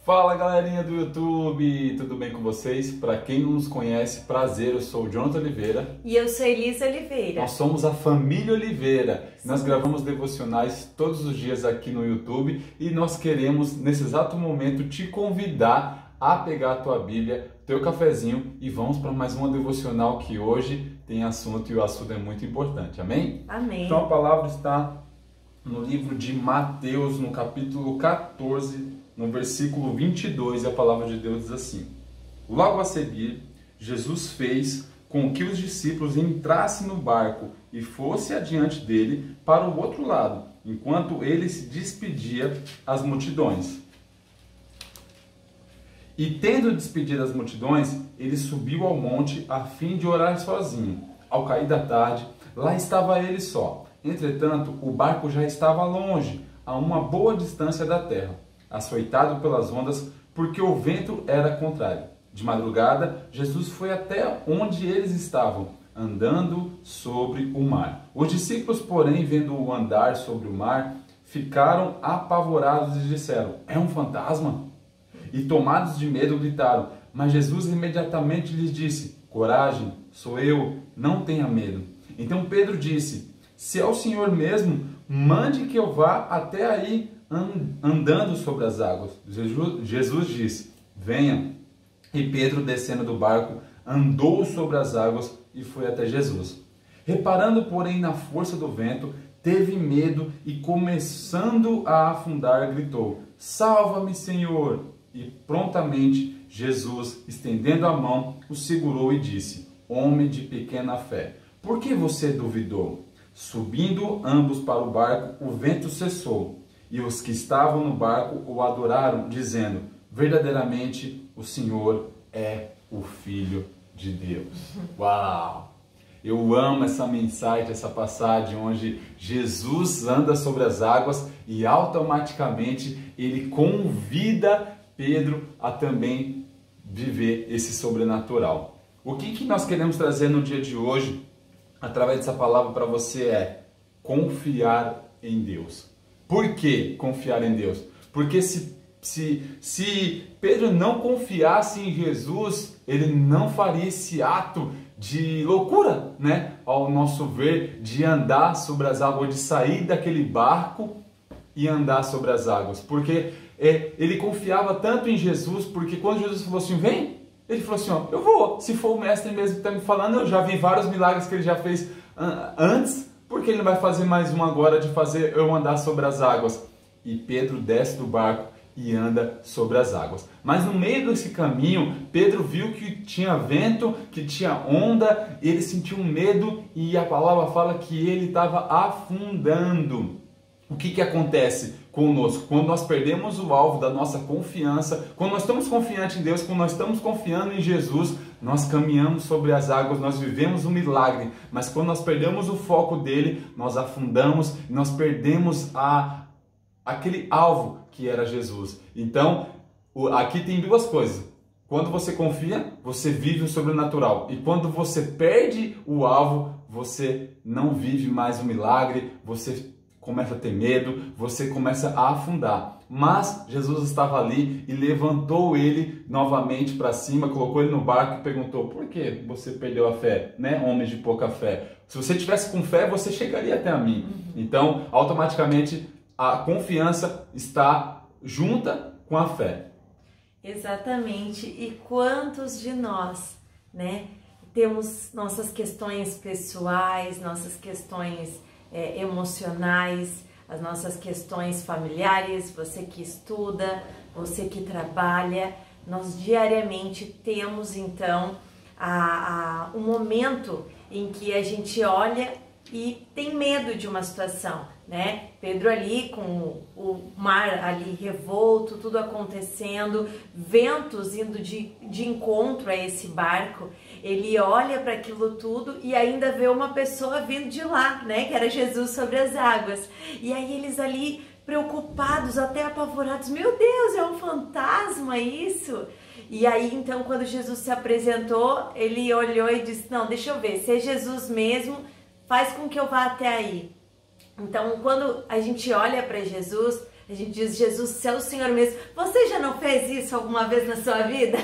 Fala galerinha do YouTube, tudo bem com vocês? Para quem não nos conhece, prazer, eu sou o Jonathan Oliveira. E eu sou Elisa Oliveira. Nós somos a família Oliveira. Nós gravamos devocionais todos os dias aqui no YouTube e nós queremos, nesse exato momento, te convidar a pegar a tua Bíblia, teu cafezinho e vamos para mais uma devocional que hoje tem assunto e o assunto é muito importante. Amém? Amém. Então a palavra está no livro de Mateus, no capítulo 14, no versículo 22, a palavra de Deus diz assim: Logo a seguir, Jesus fez com que os discípulos entrassem no barco e fosse adiante dele para o outro lado, enquanto ele se despedia às multidões. E tendo despedido as multidões, ele subiu ao monte a fim de orar sozinho. Ao cair da tarde, lá estava ele só. Entretanto, o barco já estava longe, a uma boa distância da terra, açoitado pelas ondas, porque o vento era contrário. De madrugada, Jesus foi até onde eles estavam, andando sobre o mar. Os discípulos, porém, vendo-o andar sobre o mar, ficaram apavorados e disseram: É um fantasma? E tomados de medo, gritaram. Mas Jesus imediatamente lhes disse: Coragem, sou eu, não tenha medo. Então Pedro disse: Se é o Senhor mesmo, mande que eu vá até aí andando sobre as águas. Jesus disse: Venha. E Pedro, descendo do barco, andou sobre as águas e foi até Jesus. Reparando, porém, na força do vento, teve medo e, começando a afundar, gritou: Salva-me, Senhor! E prontamente Jesus, estendendo a mão, o segurou e disse: Homem de pequena fé, por que você duvidou? Subindo ambos para o barco, o vento cessou. E os que estavam no barco o adoraram, dizendo: Verdadeiramente o Senhor é o Filho de Deus. Uau! Eu amo essa mensagem, essa passagem onde Jesus anda sobre as águas e automaticamente ele convida Pedro a também viver esse sobrenatural. O que nós queremos trazer no dia de hoje, através dessa palavra para você, é confiar em Deus. Por que confiar em Deus? Porque se Pedro não confiasse em Jesus, ele não faria esse ato de loucura, né? Ao nosso ver, de andar sobre as águas, de sair daquele barco e andar sobre as águas. Porque ele confiava tanto em Jesus, porque quando Jesus falou assim, vem, ele falou assim, ó, eu vou. Se for o mestre mesmo que está me falando, eu já vi vários milagres que ele já fez antes, porque ele não vai fazer mais um agora de fazer eu andar sobre as águas? E Pedro desce do barco e anda sobre as águas. Mas no meio desse caminho, Pedro viu que tinha vento, que tinha onda, ele sentiu um medo e a palavra fala que ele estava afundando. O que acontece conosco? Quando nós perdemos o alvo da nossa confiança, quando nós estamos confiantes em Deus, quando nós estamos confiando em Jesus, nós caminhamos sobre as águas, nós vivemos um milagre. Mas quando nós perdemos o foco dele, nós afundamos, nós perdemos aquele alvo que era Jesus. Então, aqui tem duas coisas. Quando você confia, você vive o sobrenatural. E quando você perde o alvo, você não vive mais o milagre, você começa a ter medo, você começa a afundar. Mas Jesus estava ali e levantou ele novamente para cima, colocou ele no barco e perguntou: por que você perdeu a fé, né, homem de pouca fé? Se você tivesse com fé, você chegaria até a mim. Então, automaticamente, a confiança está junta com a fé. Exatamente. E quantos de nós, né, temos nossas questões pessoais, nossas questões emocionais, as nossas questões familiares, você que estuda, você que trabalha, nós diariamente temos então um momento em que a gente olha e tem medo de uma situação, né? Pedro ali com o mar ali revolto, tudo acontecendo, ventos indo de encontro a esse barco, ele olha para aquilo tudo e ainda vê uma pessoa vindo de lá, né? Que era Jesus sobre as águas. E aí eles ali preocupados, até apavorados, meu Deus, é um fantasma isso? E aí então quando Jesus se apresentou, ele olhou e disse: não, deixa eu ver, se é Jesus mesmo, faz com que eu vá até aí. Então, quando a gente olha para Jesus, A gente diz, Jesus, se é o Senhor mesmo. Você já não fez isso alguma vez na sua vida?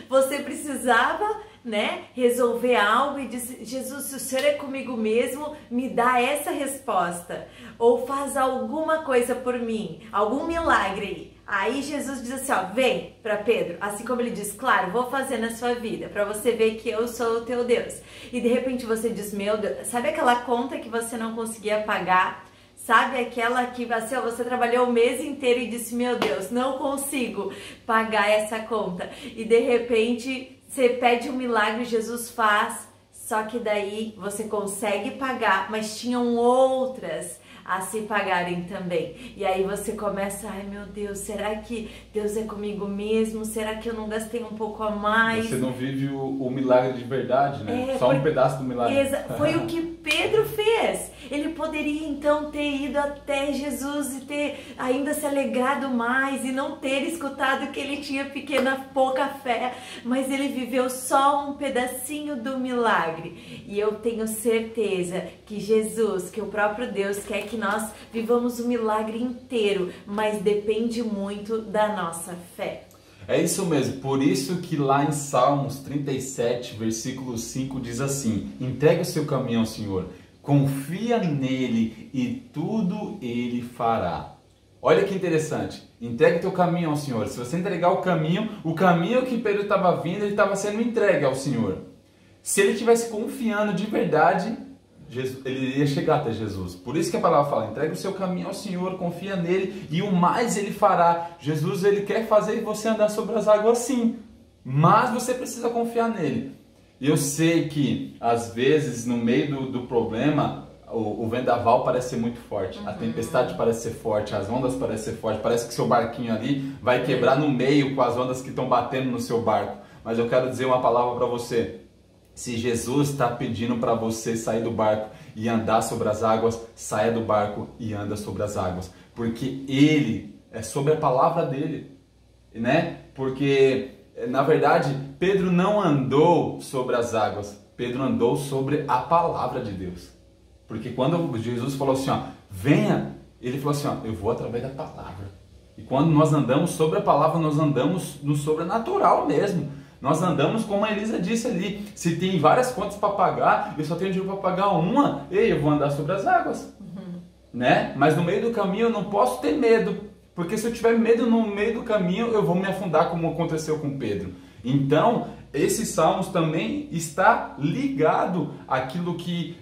Você precisava, né, resolver algo e disse, Jesus, se o Senhor é comigo mesmo, me dá essa resposta. Ou faz alguma coisa por mim, algum milagre aí. Aí Jesus diz assim, ó, vem para Pedro, assim como ele diz, claro, vou fazer na sua vida, para você ver que eu sou o teu Deus. E de repente você diz, meu Deus, sabe aquela conta que você não conseguia pagar? Sabe aquela que assim, ó, você trabalhou o mês inteiro e disse, meu Deus, não consigo pagar essa conta. E de repente você pede um milagre, Jesus faz, só que daí você consegue pagar, mas tinham outras a se pagarem também. E aí você começa, ai meu Deus, será que Deus é comigo mesmo? Será que eu não gastei um pouco a mais? Você não vive o milagre de verdade, né? Só um pedaço do milagre. Foi o que Pedro fez. Ele poderia então ter ido até Jesus e ter ainda se alegrado mais e não ter escutado que ele tinha pouca fé, mas ele viveu só um pedacinho do milagre. E eu tenho certeza que Jesus, que o próprio Deus quer que nós vivamos o milagre inteiro, mas depende muito da nossa fé. É isso mesmo, por isso que lá em Salmos 37, versículo 5 diz assim, entregue o seu caminho ao Senhor, confia nele e tudo ele fará. Olha que interessante, entregue o teu caminho ao Senhor. Se você entregar o caminho que Pedro estava vindo, ele estava sendo entregue ao Senhor. Se ele estivesse confiando de verdade, ele iria chegar até Jesus. Por isso que a palavra fala, entregue o seu caminho ao Senhor, confia nele e o mais ele fará. Jesus, ele quer fazer você andar sobre as águas sim, mas você precisa confiar nele. E eu sei que às vezes no meio do problema o vendaval parece ser muito forte, a tempestade parece ser forte, as ondas parecem ser fortes, parece que seu barquinho ali vai quebrar no meio com as ondas que estão batendo no seu barco. Mas eu quero dizer uma palavra para você. Se Jesus está pedindo para você sair do barco e andar sobre as águas, saia do barco e anda sobre as águas. Porque Ele, é sobre a palavra dele, né? Porque, na verdade, Pedro não andou sobre as águas, Pedro andou sobre a palavra de Deus. Porque quando Jesus falou assim, ó, venha, ele falou assim, ó, eu vou através da palavra. E quando nós andamos sobre a palavra, nós andamos no sobrenatural mesmo. Nós andamos como a Elisa disse ali, se tem várias contas para pagar, eu só tenho dinheiro para pagar uma, ei, eu vou andar sobre as águas, né? Mas no meio do caminho eu não posso ter medo, porque se eu tiver medo no meio do caminho, eu vou me afundar como aconteceu com Pedro. Então, esse Salmos também está ligado àquilo que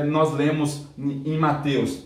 nós lemos em Mateus,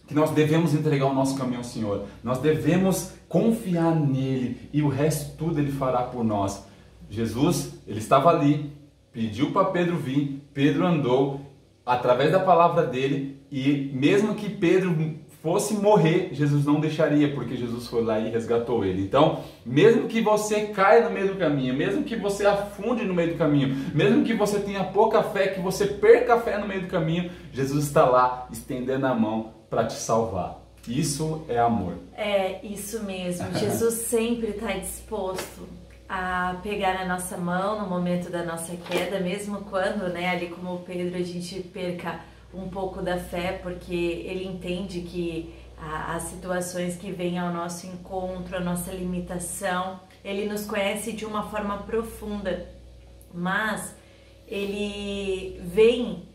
que nós devemos entregar o nosso caminho ao Senhor, nós devemos confiar nele e o resto tudo ele fará por nós. Jesus, ele estava ali, pediu para Pedro vir, Pedro andou através da palavra dele e mesmo que Pedro fosse morrer, Jesus não deixaria, porque Jesus foi lá e resgatou ele. Então, mesmo que você caia no meio do caminho, mesmo que você afunde no meio do caminho, mesmo que você tenha pouca fé, que você perca a fé no meio do caminho, Jesus está lá estendendo a mão para te salvar. Isso é amor. É isso mesmo, Jesus sempre está disposto a pegar na nossa mão no momento da nossa queda, mesmo quando, né, ali como Pedro, a gente perca um pouco da fé, porque ele entende que as situações que vêm ao nosso encontro, a nossa limitação, ele nos conhece de uma forma profunda, mas ele vem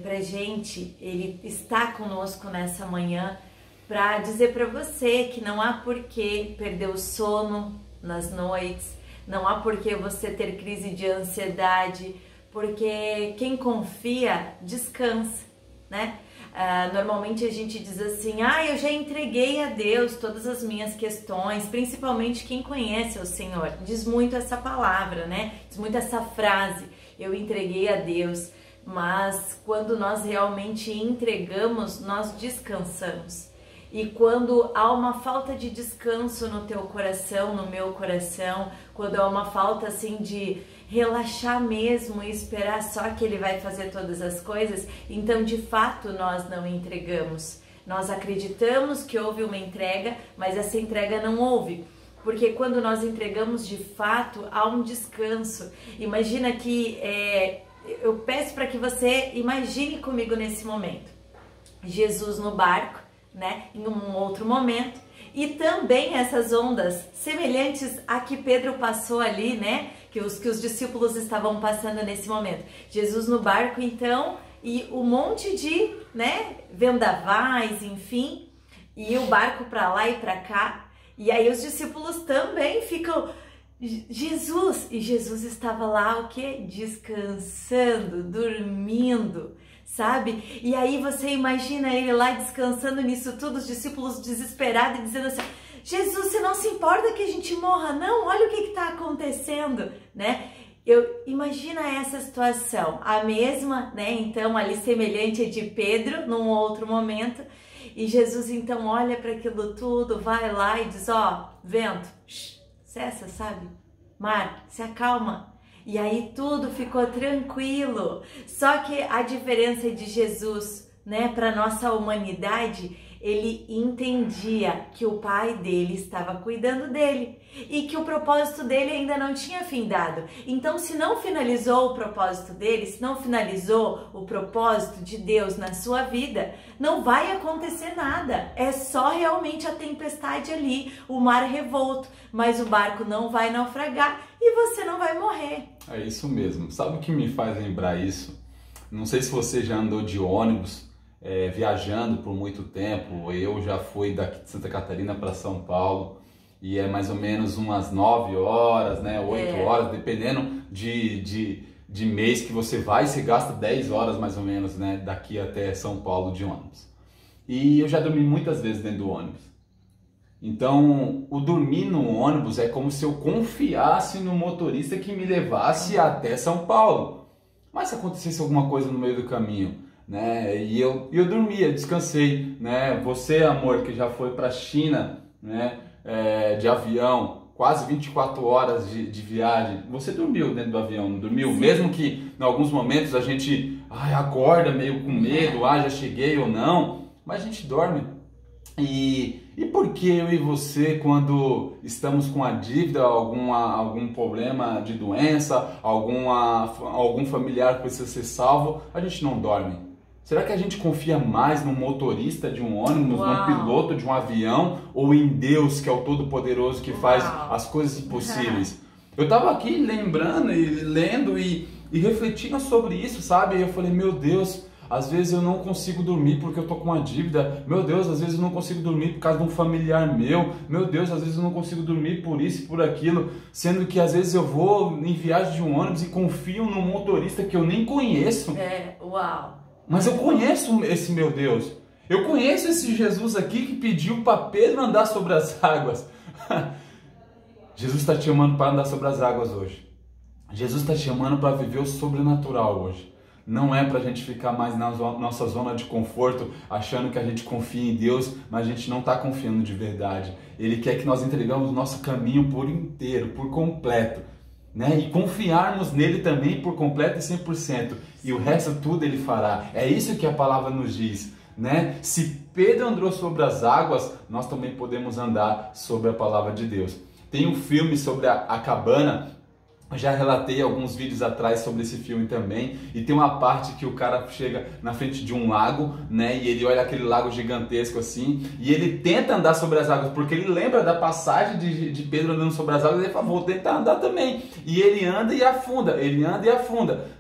pra gente, ele está conosco nessa manhã para dizer para você que não há por que perder o sono nas noites, não há por que você ter crise de ansiedade, porque quem confia descansa, né? Normalmente a gente diz assim, eu já entreguei a Deus todas as minhas questões, principalmente quem conhece o Senhor, diz muito essa palavra, né? Diz muito essa frase, eu entreguei a Deus, mas quando nós realmente entregamos, nós descansamos. E quando há uma falta de descanso no teu coração, no meu coração, quando há uma falta assim de relaxar mesmo e esperar só que Ele vai fazer todas as coisas, então de fato nós não entregamos. Nós acreditamos que houve uma entrega, mas essa entrega não houve. Porque quando nós entregamos de fato, há um descanso. Imagina que, eu peço para que você imagine comigo nesse momento. Jesus no barco, né? Em um outro momento, E também essas ondas semelhantes a que Pedro passou ali, né? Que os discípulos estavam passando nesse momento. Jesus no barco, então, e um monte de, né, vendavais, enfim, e o barco para lá e para cá. E aí os discípulos também ficam, Jesus, e Jesus estava lá o quê? Descansando, dormindo, sabe? E aí você imagina ele lá descansando nisso tudo, os discípulos desesperados e dizendo assim: Jesus, você não se importa que a gente morra, não? Olha o que está acontecendo, né? Imagina essa situação, a mesma, né? Então, ali semelhante a de Pedro, num outro momento, e Jesus então olha para aquilo tudo, vai lá e diz: ó, vento, cessa, sabe? Mar, se acalma. E aí tudo ficou tranquilo. Só que a diferença de Jesus, né, para nossa humanidade, ele entendia que o pai dele estava cuidando dele e que o propósito dele ainda não tinha findado. Então, se não finalizou o propósito dele, se não finalizou o propósito de Deus na sua vida, não vai acontecer nada. É só realmente a tempestade ali, o mar revolto, mas o barco não vai naufragar e você não vai morrer. É isso mesmo. Sabe o que me faz lembrar isso? Não sei se você já andou de ônibus, viajando por muito tempo. Eu já fui daqui de Santa Catarina para São Paulo e é mais ou menos umas 9 horas, né, 8 horas, dependendo de mês que você vai, você gasta 10 horas mais ou menos, né, daqui até São Paulo de ônibus. E eu já dormi muitas vezes dentro do ônibus. Então, o dormir no ônibus é como se eu confiasse no motorista que me levasse até São Paulo. Mas se acontecesse alguma coisa no meio do caminho, né? E eu dormia, descansei, né? Você, amor, que já foi para a China, né? De avião, quase 24 horas de viagem, você dormiu dentro do avião, não dormiu? Sim. Mesmo que em alguns momentos a gente acorda meio com medo, já cheguei ou não, mas a gente dorme. E por que eu e você, quando estamos com a dívida, algum problema de doença, algum familiar que precisa ser salvo, a gente não dorme? Será que a gente confia mais no motorista de um ônibus, no piloto de um avião, ou em Deus, que é o Todo-Poderoso, que faz as coisas impossíveis? Eu estava aqui lembrando e lendo e refletindo sobre isso, sabe? E eu falei, meu Deus, às vezes eu não consigo dormir porque eu tô com uma dívida. Meu Deus, às vezes eu não consigo dormir por causa de um familiar meu. Meu Deus, às vezes eu não consigo dormir por isso e por aquilo. Sendo que às vezes eu vou em viagem de um ônibus e confio num motorista que eu nem conheço. Mas eu conheço esse meu Deus. Eu conheço esse Jesus aqui que pediu para Pedro andar sobre as águas. Jesus está te chamando para andar sobre as águas hoje. Jesus está te chamando para viver o sobrenatural hoje. Não é para a gente ficar mais na nossa zona de conforto, achando que a gente confia em Deus, mas a gente não está confiando de verdade. Ele quer que nós entregamos o nosso caminho por inteiro, por completo, né? E confiarmos nele também por completo e 100%. E o resto tudo ele fará. É isso que a palavra nos diz, né? Se Pedro andou sobre as águas, nós também podemos andar sobre a palavra de Deus. Tem um filme sobre a cabana. Eu já relatei alguns vídeos atrás sobre esse filme também, e tem uma parte que o cara chega na frente de um lago, né, e ele olha aquele lago gigantesco assim, e ele tenta andar sobre as águas, porque ele lembra da passagem de Pedro andando sobre as águas, e ele fala, vou tentar andar também, e ele anda e afunda,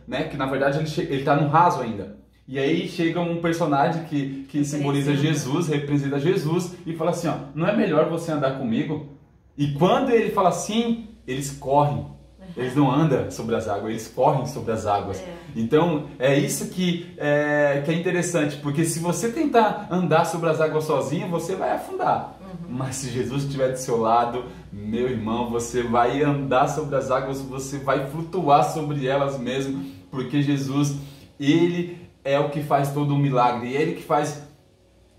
né, que na verdade ele está no raso ainda. E aí chega um personagem que simboliza Jesus, representa Jesus, e fala assim, ó, não é melhor você andar comigo? E quando ele fala assim, eles correm. Eles não andam sobre as águas, eles correm sobre as águas. Então, é isso que é interessante, porque se você tentar andar sobre as águas sozinho, você vai afundar. Mas se Jesus estiver do seu lado, meu irmão, você vai andar sobre as águas, você vai flutuar sobre elas mesmo, porque Jesus, ele é o que faz todo o milagre, ele que faz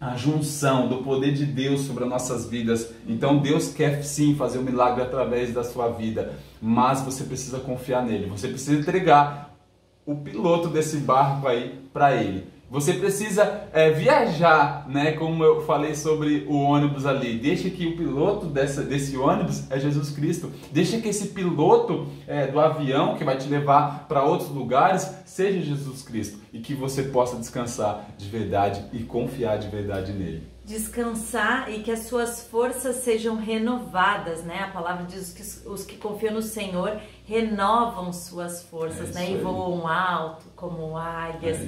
a junção do poder de Deus sobre as nossas vidas. Então Deus quer sim fazer um milagre através da sua vida, mas você precisa confiar nele, você precisa entregar o piloto desse barco aí para ele. Você precisa viajar, né? Como eu falei sobre o ônibus ali. Deixa que o piloto desse ônibus é Jesus Cristo. Deixa que esse piloto do avião que vai te levar para outros lugares seja Jesus Cristo. E que você possa descansar de verdade e confiar de verdade nele. descansar e que as suas forças sejam renovadas, né? A palavra diz que os que confiam no Senhor renovam suas forças, né? E voam alto como águias.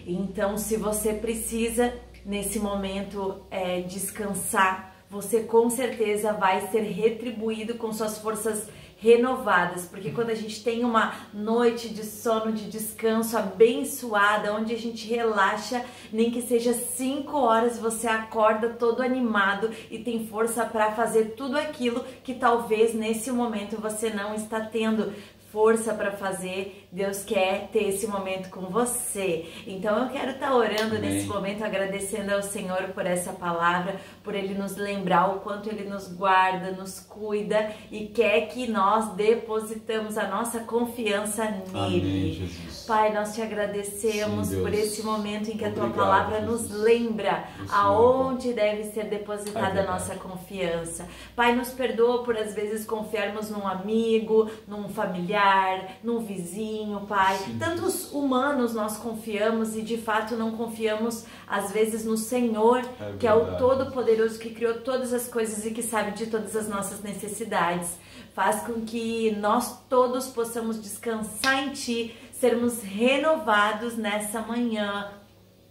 Então, se você precisa nesse momento descansar, você com certeza vai ser retribuído com suas forças renovadas, porque quando a gente tem uma noite de sono, de descanso abençoada, onde a gente relaxa, nem que seja 5 horas, você acorda todo animado e tem força para fazer tudo aquilo que talvez nesse momento você não está tendo força para fazer. Deus quer ter esse momento com você. Então eu quero estar orando nesse momento, agradecendo ao Senhor por essa palavra, por Ele nos lembrar o quanto Ele nos guarda, nos cuida e quer que nós depositamos a nossa confiança nele. Amém, Jesus. Pai, nós te agradecemos por esse momento em que a Tua palavra Jesus. nos lembra aonde deve ser depositada a nossa confiança. Pai, nos perdoa por às vezes confiarmos num amigo, num familiar, num vizinho, Pai. Sim. Tantos humanos nós confiamos e de fato não confiamos às vezes no Senhor, que é o Todo-Poderoso, que criou todas as coisas e que sabe de todas as nossas necessidades. Faz com que nós todos possamos descansar em Ti, sermos renovados nessa manhã,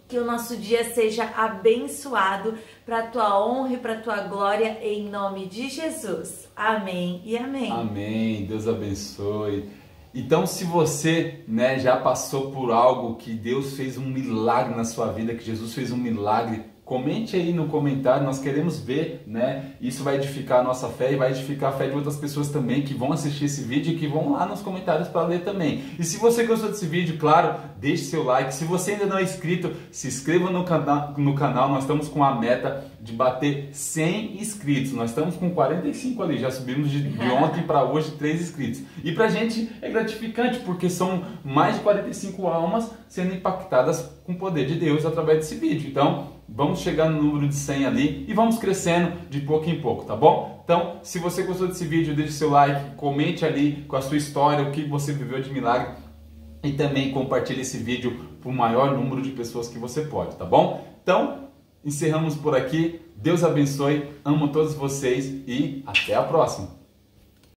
que o nosso dia seja abençoado para a Tua honra e para a Tua glória, em nome de Jesus. Amém e amém. Amém. Deus abençoe. Então, se você, né, já passou por algo que Deus fez um milagre na sua vida, que Jesus fez um milagre, comente aí no comentário, nós queremos ver, né? Isso vai edificar a nossa fé e vai edificar a fé de outras pessoas também que vão assistir esse vídeo e que vão lá nos comentários para ler também. E se você gostou desse vídeo, claro, deixe seu like. Se você ainda não é inscrito, se inscreva no canal. Nós estamos com a meta de bater 100 inscritos. Nós estamos com 45 ali, já subimos de ontem para hoje 3 inscritos. E pra gente é gratificante, porque são mais de 45 almas sendo impactadas com o poder de Deus através desse vídeo. Então, vamos chegar no número de 100 ali e vamos crescendo de pouco em pouco, tá bom? Então, se você gostou desse vídeo, deixe seu like, comente ali com a sua história, o que você viveu de milagre e também compartilhe esse vídeo para o maior número de pessoas que você pode, tá bom? Então, encerramos por aqui. Deus abençoe, amo todos vocês e até a próxima!